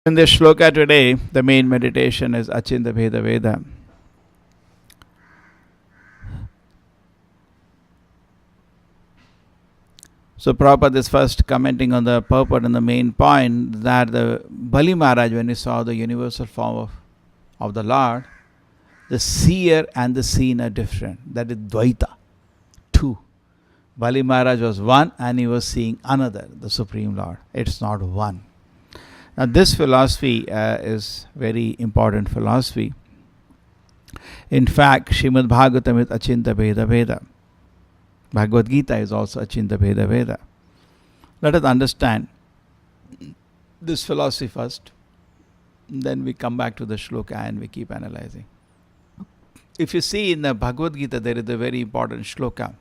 In this shloka today, the main meditation is Achinta Bheda Veda. So Prabhupada is first commenting on the purport and the main point that the Bali Maharaj, when he saw the universal form of the Lord, the seer and the seen are different. That is Dvaita, two. Bali Maharaj was one and he was seeing another, the Supreme Lord. It's not one. Now this philosophy is very important philosophy. In fact, Srimad Bhagavatam is Achinta Bheda Veda. Bhagavad Gita is also Achinta Bheda Veda. Let us understand this philosophy first. Then we come back to the shloka and we keep analyzing. If you see in the Bhagavad Gita, there is a very important shloka.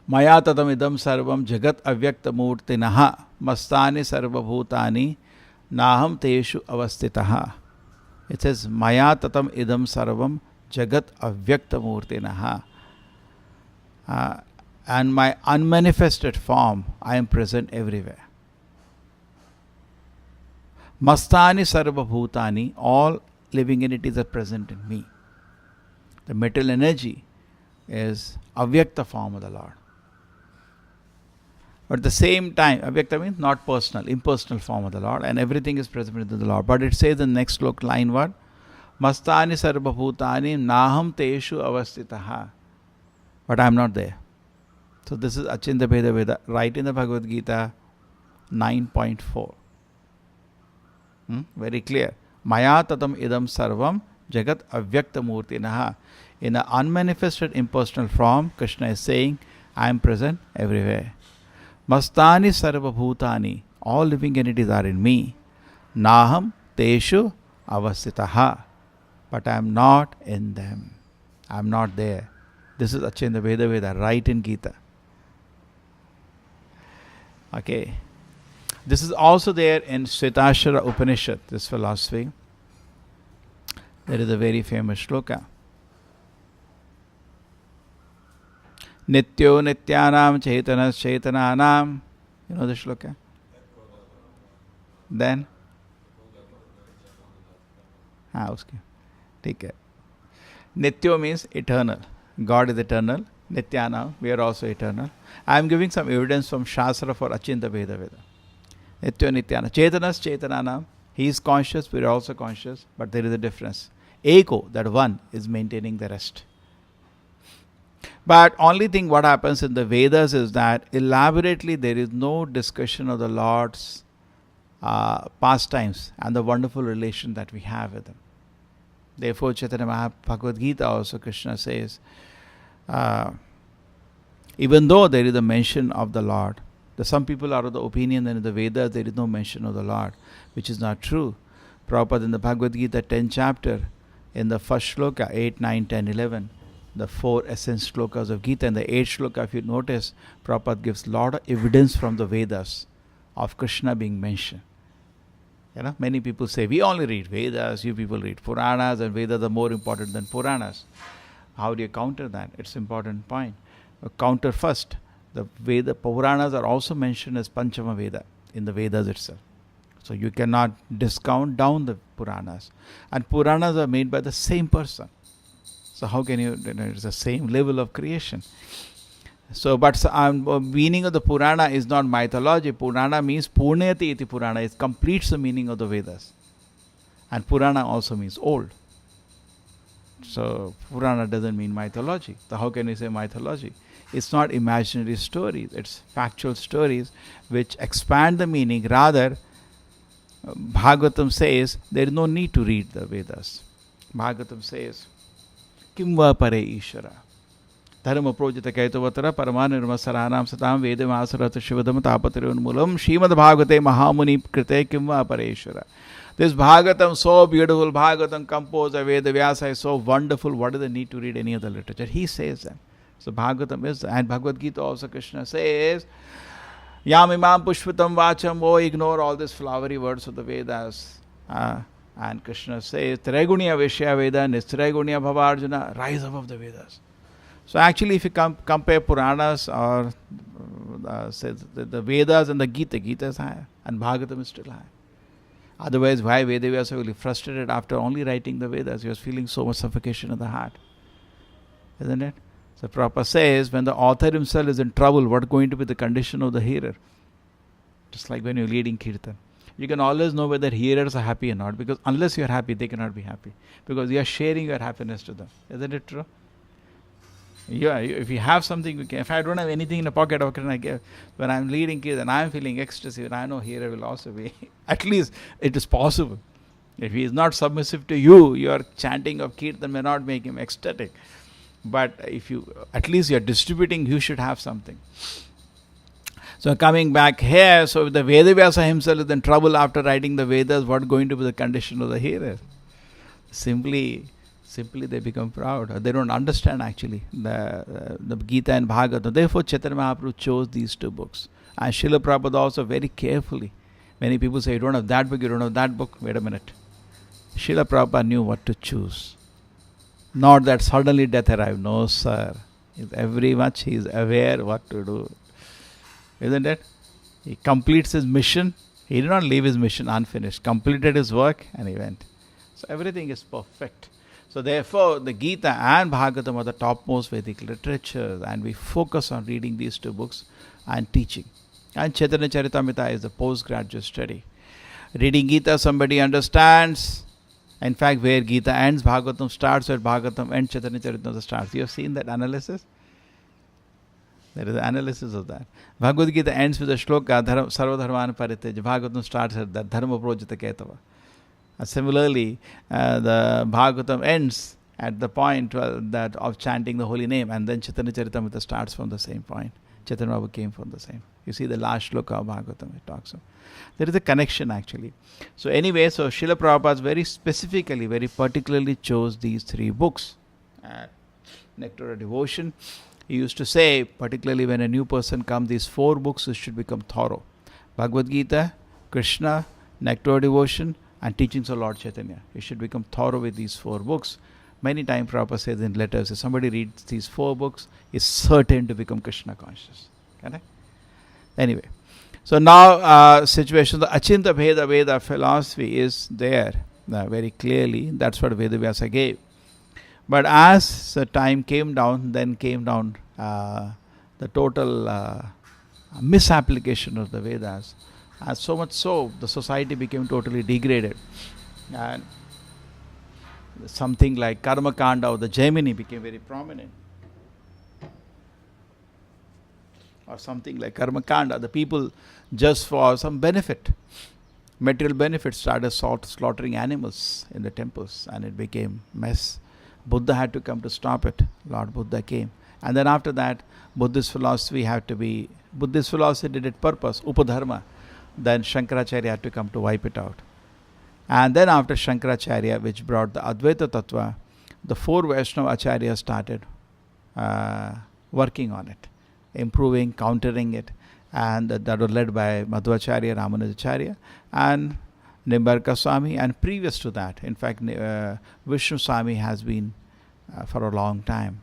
Maya tatam idam sarvam jagat avyakta murti naha mastani sarva bhutani naham teshu avastitaha. It says Maya tatam idam sarvam jagat avyakta murti naha. And my unmanifested form, I am present everywhere. Mastani sarva bhutani, all living entities are present in me. The material energy is avyakta form of the Lord. But at the same time, avyakta means not personal, impersonal form of the Lord, and everything is present in the Lord. But it says in the next line what? Mastani sarva bhutani naham teshu avastitaha. But I am not there. So this is Achinta Bheda Veda, right in the Bhagavad Gita 9.4. Very clear. Maya tatam idam sarvam jagat avyakta murti naha. In an unmanifested impersonal form, Krishna is saying, I am present everywhere. Mastani sarva bhutani, all living entities are in me. Naham teshu avastitaha. But I am not in them. I am not there. This is Achinta Bheda Veda, right in Gita. Okay. This is also there in Svetashvara Upanishad, this philosophy. There is a very famous shloka. Nityo nityanam chaitanas chaitananam. You know the shloka? Then? Uske. Take care. Nityo means eternal. God is eternal. Nityanam, we are also eternal. I am giving some evidence from Shastra for Achinta Bheda Veda. Nityo Nityana. Chaitanas Chaitananam. He is conscious, we are also conscious, but there is a difference. Eko, that one, is maintaining the rest. But only thing what happens in the Vedas is that elaborately there is no discussion of the Lord's pastimes and the wonderful relation that we have with Him. Therefore, Chaitanya Bhagavad Gita also Krishna says, even though there is a mention of the Lord, some people are of the opinion that in the Vedas there is no mention of the Lord, which is not true. Prabhupada in the Bhagavad Gita 10th chapter, in the first shloka, 8, 9, 10, 11, the 4 essence shlokas of Gita, and the 8th shloka, if you notice, Prabhupada gives a lot of evidence from the Vedas of Krishna being mentioned. You know, many people say, we only read Vedas, you people read Puranas, and Vedas are more important than Puranas. How do you counter that? It's an important point. Counter first. The Veda Puranas are also mentioned as Panchama Veda in the Vedas itself. So you cannot discount down the Puranas. And Puranas are made by the same person. So how can you, it's the same level of creation. So, but meaning of the Purana is not mythology. Purana means Purnayati iti Purana. It completes the meaning of the Vedas. And Purana also means old. So Purana doesn't mean mythology. So how can you say mythology? It's not imaginary stories. It's factual stories which expand the meaning. Rather, Bhagavatam says there is no need to read the Vedas. Bhagavatam says, Kimva pare Ishara. Dharma projita kaitavatara paramanirma saranam satam vedam asarata shivadam tapatirun mulam Shrimad Bhagavate Mahamuni krite kimva pare Ishara. This Bhagavatam, so beautiful, Bhagavatam composed by Veda Vyasa is so wonderful. What is the need to read any other literature? He says that. So Bhagavatam is, and Bhagavad Gita also Krishna says, Yam imam pushpatam vacham, oh, ignore all these flowery words of the Vedas. And Krishna says, Triguniya Vishya Veda, Nistriguniya Bhavarjuna, rise above the Vedas. So actually, if you compare Puranas or the Vedas and the Gita, Gita is higher, and Bhagavatam is still higher. Otherwise, why Vedavyasa will be frustrated after only writing the Vedas? He was feeling so much suffocation in the heart. Isn't it? So Prabhupada says, when the author himself is in trouble, what is going to be the condition of the hearer? Just like when you're leading Kirtan. You can always know whether hearers are happy or not, because unless you're happy, they cannot be happy. Because you are sharing your happiness to them. Isn't it true? Yeah, if you have something, you can. If I don't have anything in the pocket, how can I give? When I'm leading Kirtan, I'm feeling ecstasy, and I know hearer will also be. At least it is possible. If he is not submissive to you, your chanting of Kirtan may not make him ecstatic. But if you, at least you're distributing, you should have something. So coming back here, so if the Vedavyasa himself is in trouble after writing the Vedas, what is going to be the condition of the hearer? Simply they become proud. They don't understand actually the Gita and Bhagavatam. Therefore Chaitanya Mahaprabhu chose these two books. And Srila Prabhupada also very carefully. Many people say, you don't have that book, you don't have that book. Wait a minute. Srila Prabhupada knew what to choose. Not that suddenly death arrived. No, sir. Every much he is aware what to do. Isn't it? He completes his mission. He did not leave his mission unfinished. Completed his work and he went. So everything is perfect. So therefore, the Gita and Bhagavatam are the topmost Vedic literature, and we focus on reading these two books and teaching. And Chaitanya Charitamrita is a postgraduate study. Reading Gita, somebody understands. In fact, where Gita ends, Bhagavatam starts, where Bhagavatam ends, Chaitanya Charitamrita starts. You have seen that analysis? There is an analysis of that. Bhagavad Gita ends with a shloka, Sarva Dharmana Parityaja. Bhagavatam starts at that, Dharma Projita Ketava. Similarly, the Bhagavatam ends at the point that of chanting the holy name, and then Chaitanya Charitamrita starts from the same point. Chaitanya Prabhu came from the same. You see the last shloka of Bhagavatam, it talks of. There is a connection actually. So anyway, so Srila Prabhupada very specifically, very particularly chose these three books. Nectar of Devotion. He used to say, particularly when a new person comes, these four books should become thorough. Bhagavad Gita, Krishna, Nectar of Devotion, and Teachings of Lord Chaitanya. You should become thorough with these four books. Many times Prabhupada says in letters, if somebody reads these four books, is certain to become Krishna conscious. Correct? Anyway, so now situation, the Achinta Bheda Veda philosophy is there very clearly. That's what Vedavyasa gave. But as the time came down, then came down the total misapplication of the Vedas. And so much so, the society became totally degraded. And something like Karma Kanda of the Jaimini became very prominent. Or something like Karma Kanda, the people just for some benefit, material benefit, started slaughtering animals in the temples, and it became mess. Buddha had to come to stop it. Lord Buddha came. And then after that, Buddhist philosophy did it purpose, Upadharma. Then Shankaracharya had to come to wipe it out. And then after Shankaracharya, which brought the Advaita Tattva, the four Vaishnava Acharyas started working on it, improving, countering it. And that was led by Madhvacharya, Ramanujacharya, and Nimbarka Swami. And previous to that, in fact, Vishnu Swami has been for a long time.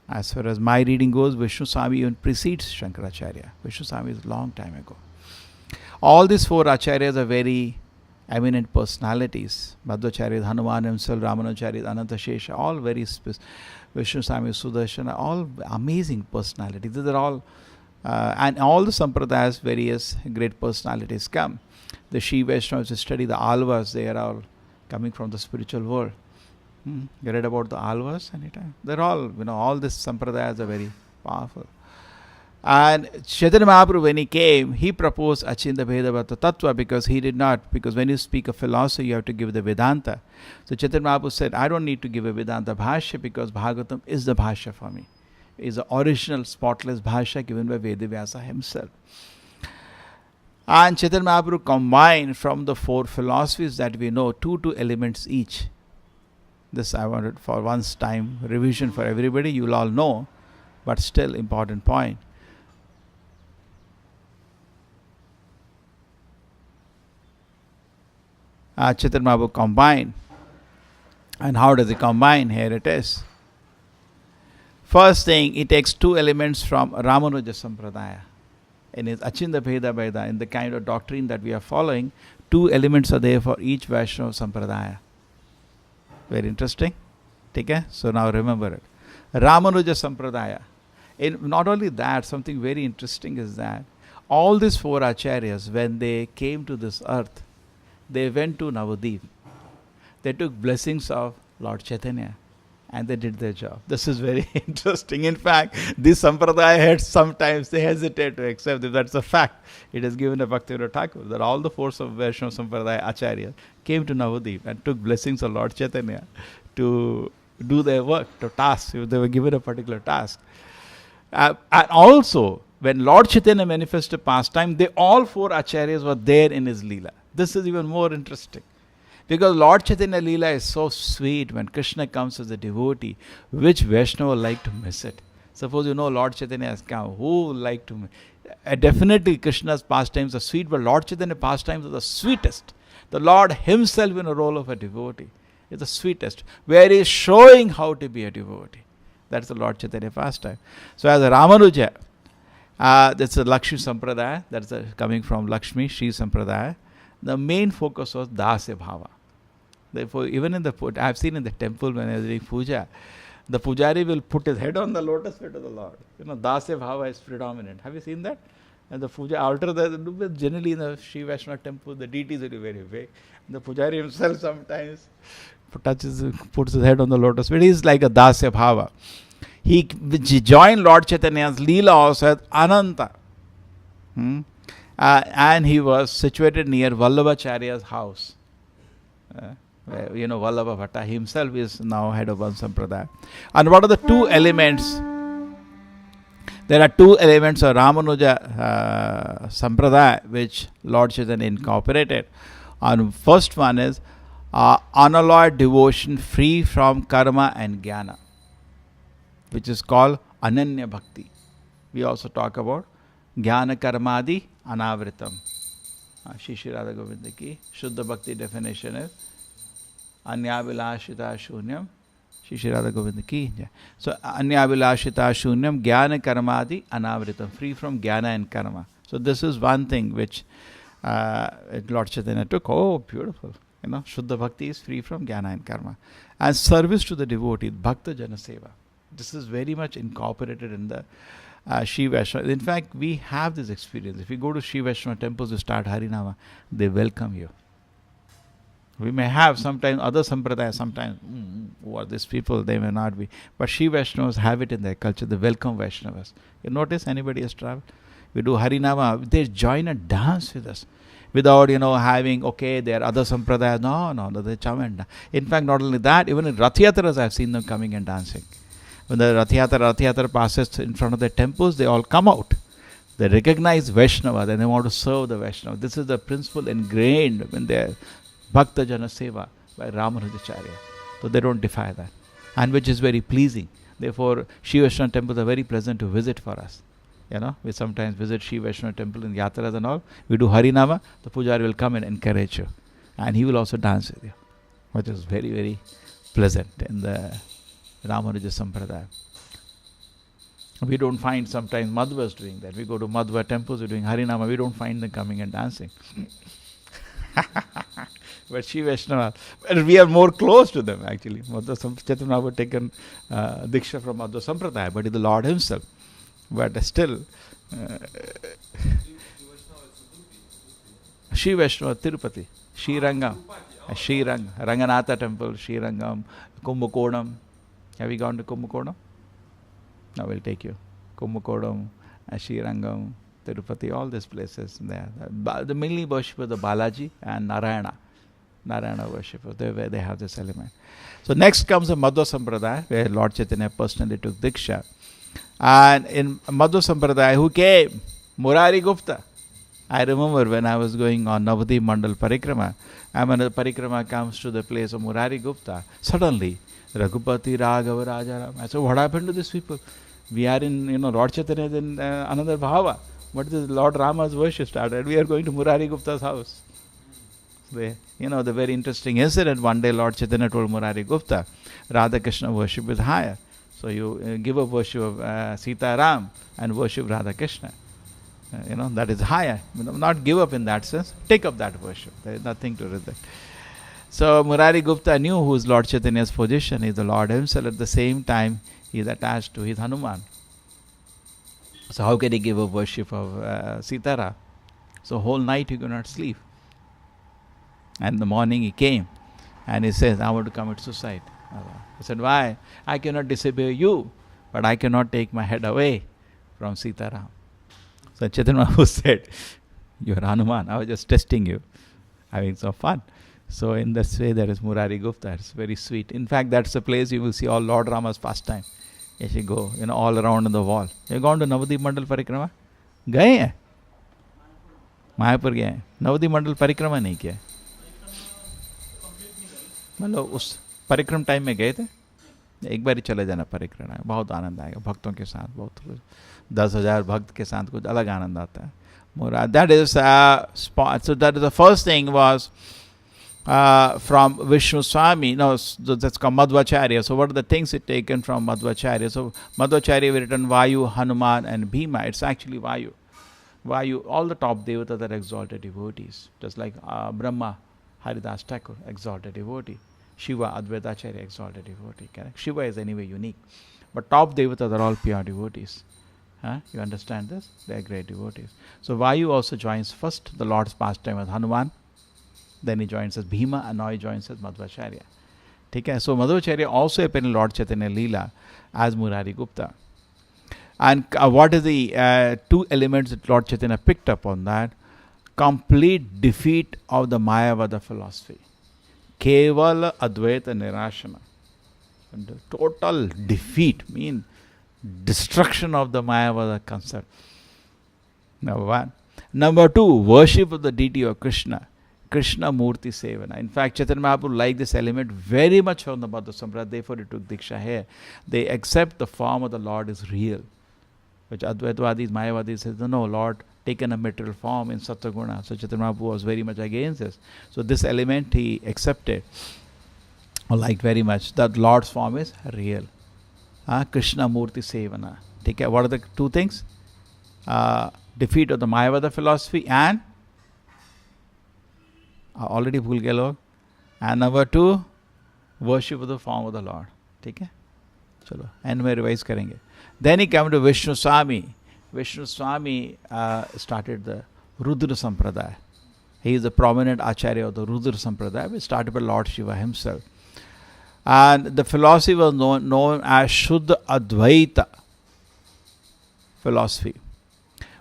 As far as my reading goes, Vishnu Swami even precedes Shankaracharya. Vishnu Swami is a long time ago. All these four acharyas are very eminent personalities. Madhvacharya, Hanuman himself, Ramanujacharya, Anantashesha, all very Vishnu Swami, Sudarshana, all amazing personalities. These are all, and all the sampradayas, various great personalities come. The Shri Vaishnavas who study the Alvas, they are all coming from the spiritual world. You read about the Alvas anytime? They're all, all these sampradayas are very powerful. And Chaitanya Mahaprabhu, when he came, he proposed Achinta Bheda Tattva because when you speak of philosophy, you have to give the Vedanta. So Chaitanya Mahaprabhu said, I don't need to give a Vedanta Bhashya because Bhagavatam is the Bhashya for me. It is the original spotless Bhashya given by Vedavyasa himself. And Chaitanya Mahaprabhu combined from the four philosophies that we know, two elements each. This I wanted for once time revision for everybody, you will all know, but still important point. Chaitanya Mahaprabhu combine. And how does he combine? Here it is. First thing, he takes two elements from Ramanuja Sampradaya. in his Achinda Bheda Bheda, in the kind of doctrine that we are following, 2 elements are there for each Vaishnava Sampradaya. Very interesting. Okay? So now remember it. Ramanuja Sampradaya. Not only that, something very interesting is that all these 4 acharyas, when they came to this earth, they went to Navadip. They took blessings of Lord Chaitanya and they did their job. This is very interesting. In fact, this Sampradaya heads sometimes they hesitate to accept it. That's a fact. It is given a Bhaktivinoda Thakur that all the 4 of Vaishnava Sampradaya acharyas came to Navadip and took blessings of Lord Chaitanya to do their work, to task. They were given a particular task. And also, when Lord Chaitanya manifested pastime, they all 4 acharyas were there in his Leela. This is even more interesting. Because Lord Chaitanya Leela is so sweet. When Krishna comes as a devotee, which Vaishnava like to miss it? Suppose you know Lord Chaitanya has come. Who would like to miss it? Definitely Krishna's pastimes are sweet, but Lord Chaitanya pastimes are the sweetest. The Lord himself in a role of a devotee is the sweetest, where he is showing how to be a devotee. That's the Lord Chaitanya pastime. So as a Ramanuja, that's a Lakshmi Sampradaya, that's coming from Lakshmi, Shri Sampradaya. The main focus was Dasya Bhava. Therefore, even in I have seen in the temple when I was doing puja, the pujari will put his head on the lotus feet of the Lord. Dasya Bhava is predominant. Have you seen that? And the puja altar, generally in the Shri Vaishnava temple, the deities will be very big. The pujari himself sometimes puts his head on the lotus feet. He is like a Dasya Bhava. He joined Lord Chaitanya's Leela also as Ananta. And he was situated near Vallabhacharya's house. Vallabha Bhatta himself is now head of one Sampradaya. And what are the 2 elements? There are 2 elements of Ramanuja Sampradaya which Lord Chaitanya incorporated. And first one is unalloyed devotion free from karma and jnana, which is called Ananya Bhakti. We also talk about Jnana Karmadi Anavritam. Shri Radha Govinda ki Shuddha Bhakti definition is Anyavilashita Shunyam. Shri Radha Govinda ki. So Anyavilashita Shunyam Jnana Karmadi Anavritam, free from Jnana and Karma. So this is one thing which Lord Chaitanya took. Oh, beautiful. Shuddha Bhakti is free from Jnana and Karma. And service to the devotee, Bhakta Jana Seva. This is very much incorporated in the Shri Vaishnava. In fact, we have this experience. If you go to Shri Vaishnava temples, you start Harinama, they welcome you. We may have sometimes other sampradaya, sometimes, who are these people? They may not be. But Shri Vaishnavas have it in their culture. They welcome Vaishnavas. You notice anybody has traveled? We do Harinama, they join and dance with us. Without, having, there are other sampradayas. No, they come and dance. In fact, not only that, even in Rath Yatras, I have seen them coming and dancing. When the Rath Yatra passes in front of the temples, they all come out. They recognize Vaishnava, then they want to serve the Vaishnava. This is the principle ingrained in their Bhakta Jana Seva by Ramanujacharya. So they don't defy that. And which is very pleasing. Therefore, Shri Vaishnava temples are very pleasant to visit for us. We sometimes visit Shri Vaishnava temple in Yatras and all. We do Harinama, the Pujari will come and encourage you. And he will also dance with you. Which is very, very pleasant in the Ramanuja Sampradaya. We don't find sometimes Madhvas doing that. We go to Madhva temples, we're doing Harinama, we don't find them coming and dancing. But Shri Vaishnava, we are more close to them actually. Madhva Chaitanya have taken Diksha from Madhva Sampradaya, but it's the Lord himself. But still, Shri Vaishnava Tirupati, Shri Rangam, Ranganatha temple, Shri Rangam, Kumbakonam. Have you gone to Kumbakonam? No, we'll take you. Kumbakonam, Srirangam, Tirupati, all these places there. The mainly worship of the Balaji and Narayana. Narayana worship. They have this element. So next comes the Madhva Sampradaya, where Lord Chaitanya personally took Diksha. And in Madhva Sampradaya, who came? Murari Gupta. I remember when I was going on Navadip Mandal Parikrama, and when the Parikrama comes to the place of Murari Gupta, suddenly Raghupati, Raghava, Rajaram. I said, what happened to these people? We are in, Lord Chaitanya is in another bhava. But this Lord Rama's worship started. We are going to Murari Gupta's house. The very interesting incident. One day Lord Chaitanya told Murari Gupta, Radha Krishna worship is higher. So you give up worship of Sita Ram and worship Radha Krishna. That is higher. Not give up in that sense. Take up that worship. There is nothing to reject. So Murari Gupta knew whose Lord Chaitanya's position is the Lord himself. At the same time, he is attached to his Hanuman. So how can he give up worship of Sitara? So whole night he could not sleep. And in the morning he came and he says, I want to commit suicide. He said, why? I cannot disobey you, but I cannot take my head away from Sitaram. So Chaitanya Mahaprabhu said, you are Hanuman, I was just testing you, having some fun. So in this way there is Murari Gupta. It's very sweet. In fact, that's the place you will see all Lord Rama's pastime. As you go, all around on the wall. You have gone to Navadip Mandal Parikrama? गए हैं मायापुर गए हैं नवदीप मंडल परिक्रमा नहीं किया मतलब उस परिक्रम time में गए थे एक बार ही चले जाना परिक्रमा बहुत आनंद आएगा भक्तों के साथ बहुत 10,000 भक्त के साथ कुछ अलग आनंद आता है Murari. That is so that is the first thing was from Vishnu Swami. No, that's called Madhvacharya. So what are the things it taken from Madhvacharya? So Madhvacharya written Vayu, Hanuman and Bhima. It's actually Vayu. Vayu, all the top devatas are exalted devotees. Just like Brahma, Haridas Thakur, exalted devotee. Shiva, Advaitacharya, exalted devotee. Correct? Shiva is anyway unique. But top devatas are all pure devotees. You understand this? They are great devotees. So Vayu also joins first the Lord's pastime as Hanuman. Then he joins as Bhima and now he joins as Madhvacharya. Okay? So Madhvacharya also appeared in Lord Chaitanya Leela as Murari Gupta. And what is the two elements that Lord Chaitanya picked up on that? Complete defeat of the Mayavada philosophy. Kevala Advaita Nirashana. And the total defeat, mean destruction of the Mayavada concept. Number one. Number two, worship of the deity of Krishna. Krishna Murti Sevana. In fact, Chaitanya Mahaprabhu liked this element very much from the Madhva Sampradaya, therefore he took Diksha here. They accept the form of the Lord is real. Which Advaitavadis, Mayavadis says, no, Lord taken a material form in Sattva-guna. So Chaitanya Mahaprabhu was very much against this. So this element he accepted or liked very much. That Lord's form is real. Krishna Murti Sevana. Take care. What are the two things? Defeat of the Mayavada philosophy and already bhul gaye log. And number two, worship of the form of the Lord. ठीक है चलो and में revise करेंगे. Then he came to Vishnu Swami. Vishnu Swami started the Rudra Sampradaya. He is the prominent Acharya of the Rudra Sampradaya, which started by Lord Shiva himself. And the philosophy was known as Shuddha Advaita philosophy.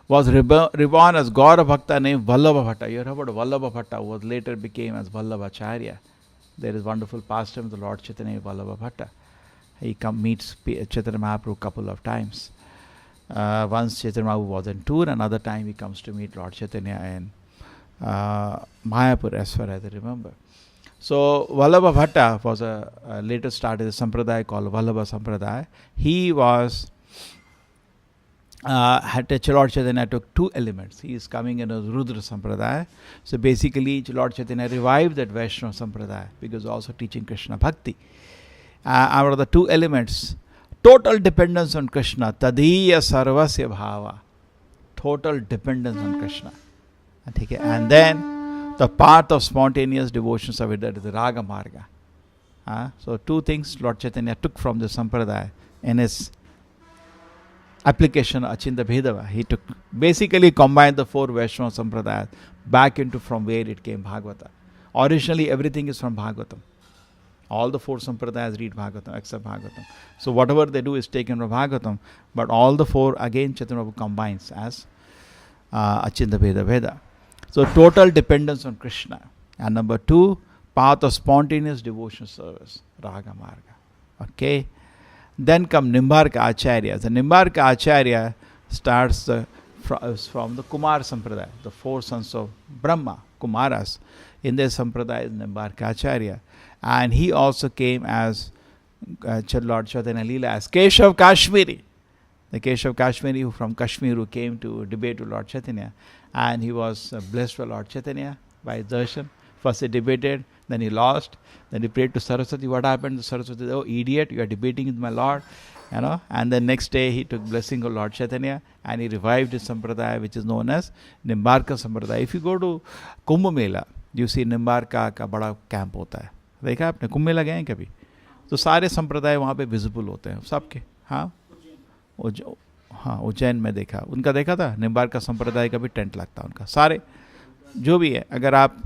Was reborn as Gaura Bhakta named Vallabha Bhatta. You heard about Vallabha Bhatta, who was later became as Vallabhacharya. There is wonderful pastime of the Lord Chaitanya Vallabha Bhatta. He meets Chaitanya Mahaprabhu a couple of times. Once Chaitanya Mahaprabhu was on tour, another time he comes to meet Lord Chaitanya in Mayapur, as far as I remember. So Vallabha Bhatta was later started a sampradaya called Vallabha Sampradaya. He was Lord Chaitanya took two elements. He is coming in as Rudra Sampradaya. So basically Lord Chaitanya revived that Vaishnava Sampradaya because also teaching Krishna Bhakti. Out of the two elements, total dependence on Krishna, Tadiya Sarvasya Bhava. Total dependence on Krishna. And then the path of spontaneous devotion service, that is the Raga Marga. So two things Lord Chaitanya took from the Sampradaya in his application of Achinta Bhedava. He took basically combined the four Vaishnava Sampradayas back into from where it came Bhagavata. Originally everything is from Bhagavatam. All the four Sampradayas read Bhagavatam except Bhagavatam. So whatever they do is taken from Bhagavatam, but all the four again Chaitanya Prabhu combines as Achinta Bheda. So total dependence on Krishna. And number two, path of spontaneous devotion service, Raga Marga. Okay. Then come Nimbarka Acharya. The Nimbarka Acharya starts from the Kumar Sampradaya, the four sons of Brahma, Kumaras. In their Sampradaya is Nimbarka Acharya. And he also came as Lord Chaitanya Leela as Keshav Kashmiri. The Keshav Kashmiri who from Kashmir who came to debate with Lord Chaitanya. And he was blessed by Lord Chaitanya by darshan. First he debated, then he lost. Then he prayed to Saraswati. What happened to Saraswati? Oh, idiot, you are debating with my Lord. And then next day he took blessing of Lord Chaitanya and he revived his sampradaya, which is known as Nimbarka Sampradaya. If you go to Kumbh Mela, you see Nimbarka का बड़ा camp होता है. देखा आपने? कुंभ मेला गए हैं कभी? तो सारे संप्रदाय वहाँ पे विजिबल होते हैं सबके. हाँ, उज्जैन में देखा, उनका देखा था. निम्बार्का संप्रदाय का भी टेंट लगता है उनका. सारे जो भी है, अगर आप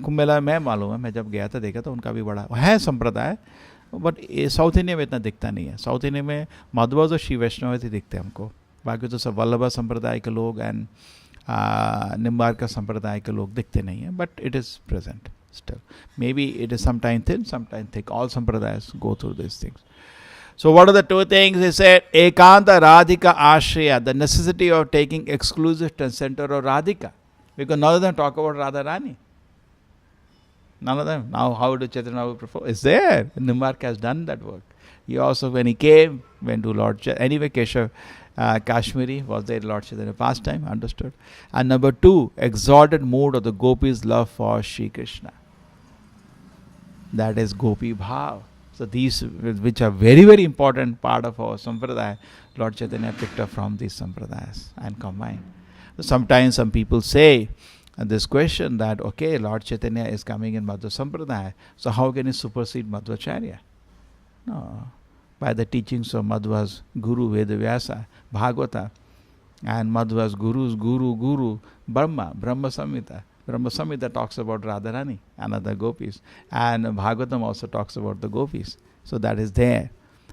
कुंभ मेला में मालूम है, मैं जब गया था देखा था, उनका भी बड़ा है संप्रदाय. बट ये साउथ इंडिया में इतना दिखता नहीं है. साउथ इंडिया में माधवाज और श्री वैष्णव ही दिखते हैं हमको. बाकी तो सब वल्लभा संप्रदाय के लोग एंड निम्बार्का संप्रदाय के लोग दिखते नहीं हैं. But it is present still. Maybe it is sometime thin, sometime thick. All sampradayas go through these things. So what are the two things? He said, Ekanta Radhika Ashraya, the necessity of taking exclusive center of Radhika. Because none of them talk about Radharani. None of them. Now how do Chaitanya propose? It's there. Nimbarka has done that work. He also, when he came, went to Lord Chaitanya. Anyway, Keshav Kashmiri was there, Lord Chaitanya pastime, understood. And number two, exalted mood of the gopis' love for Shri Krishna. That is Gopi Bhav. So these, which are very, very important part of our sampradaya, Lord Chaitanya picked up from these sampradayas and combined. So sometimes some people say this question that, okay, Lord Chaitanya is coming in Madhva Sampradaya, so how can he supersede Madhvacharya? No. By the teachings of Madhva's Guru Vedavyasa, Bhagavata, and Madhva's Guru's Guru, Brahma Samhita. Brahma Samhita talks about Radharani and other gopis, and Bhagavatam also talks about the gopis. So that is there.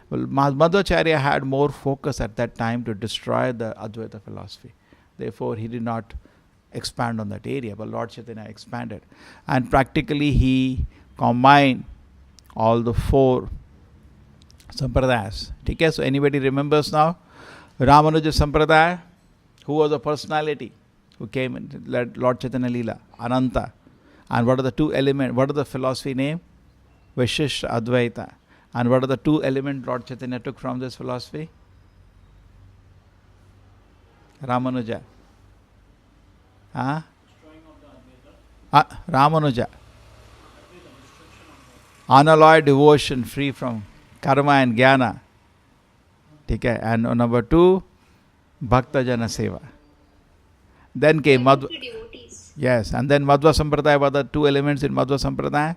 Well, Madhvacharya had more focus at that time to destroy the Advaita philosophy. Therefore, he did not expand on that area, but Lord Chaitanya expanded. And practically he combined all the four sampradayas. Okay, so anybody remembers now? Ramanuja Sampradaya, who was a personality who came and led Lord Chaitanya Leela, Ananta. And what are the two elements? What are the philosophy name? Vishishta Advaita. And what are the two elements Lord Chaitanya took from this philosophy? Ramanuja. Ramanuja. Unalloyed devotion, free from karma and jnana. Okay. And number two, Bhakta Jana Seva. Then came Madhva. Yes, and then Madhva Sampradaya. What are the two elements in Madhva Sampradaya?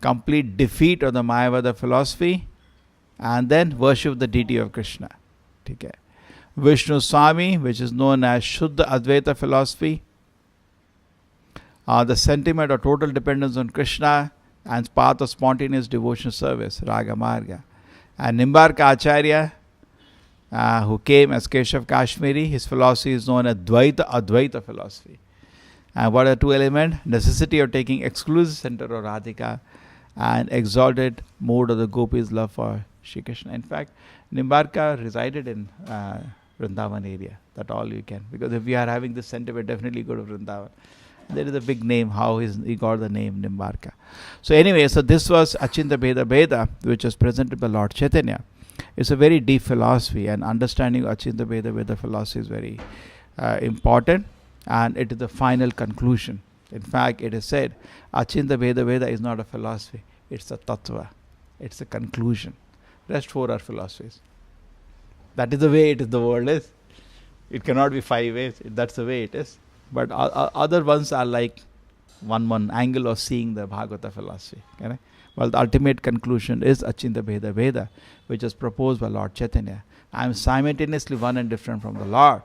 Complete defeat of the Mayavada philosophy, and then worship the deity of Krishna. Okay. Vishnu Swami, which is known as Shuddha Advaita philosophy, the sentiment of total dependence on Krishna and path of spontaneous devotion service, Raga Marga. And Nimbarka Acharya, who came as Keshav Kashmiri, his philosophy is known as Advaita philosophy. And what are the two elements? Necessity of taking exclusive center of Radhika and exalted mode of the gopis' love for Shri Krishna. In fact, Nimbarka resided in Vrindavan area. That all you can. Because if we are having this sentiment, definitely go to Vrindavan. There is a big name, how he got the name Nimbarka. So anyway, so this was Achinta Bheda Bheda, which was presented by Lord Chaitanya. It's a very deep philosophy, and understanding Achinta Bheda Bheda philosophy is very important, and it is the final conclusion. In fact, it is said, Achinta Bheda Bheda is not a philosophy, it's a tattva, it's a conclusion. Rest four are philosophies. That is the way the world is. It cannot be five ways, that's the way it is. But other ones are like one angle of seeing the Bhagavata philosophy. Okay? Well, the ultimate conclusion is Achinta Bheda Bheda, which is proposed by Lord Chaitanya. I am simultaneously one and different from the Lord.